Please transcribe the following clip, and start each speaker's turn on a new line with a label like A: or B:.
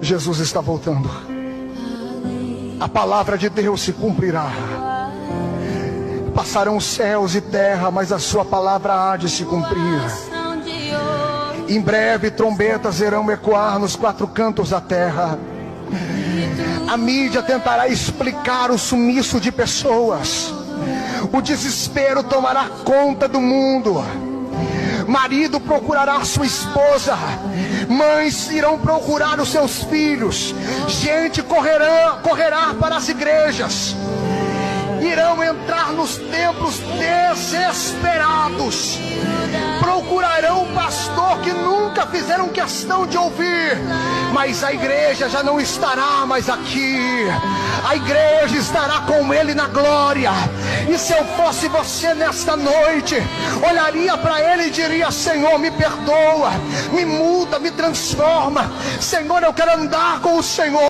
A: Jesus está voltando. A palavra de Deus se cumprirá. Passarão os céus e terra, mas a sua palavra há de se cumprir. Em breve trombetas irão ecoar nos quatro cantos da terra. A mídia tentará explicar o sumiço de pessoas. O desespero tomará conta do mundo. Marido procurará sua esposa. Mães irão procurar os seus filhos. Gente correrá para as igrejas. Irão entrar nos templos desesperados. Procurarão um pastor que nunca fizeram questão de ouvir. Mas a igreja já não estará mais aqui. A igreja estará com ele na glória. E se eu fosse você nesta noite, olharia para ele e diria: Senhor, me perdoa, me muda, me transforma. Senhor, eu quero andar com o Senhor.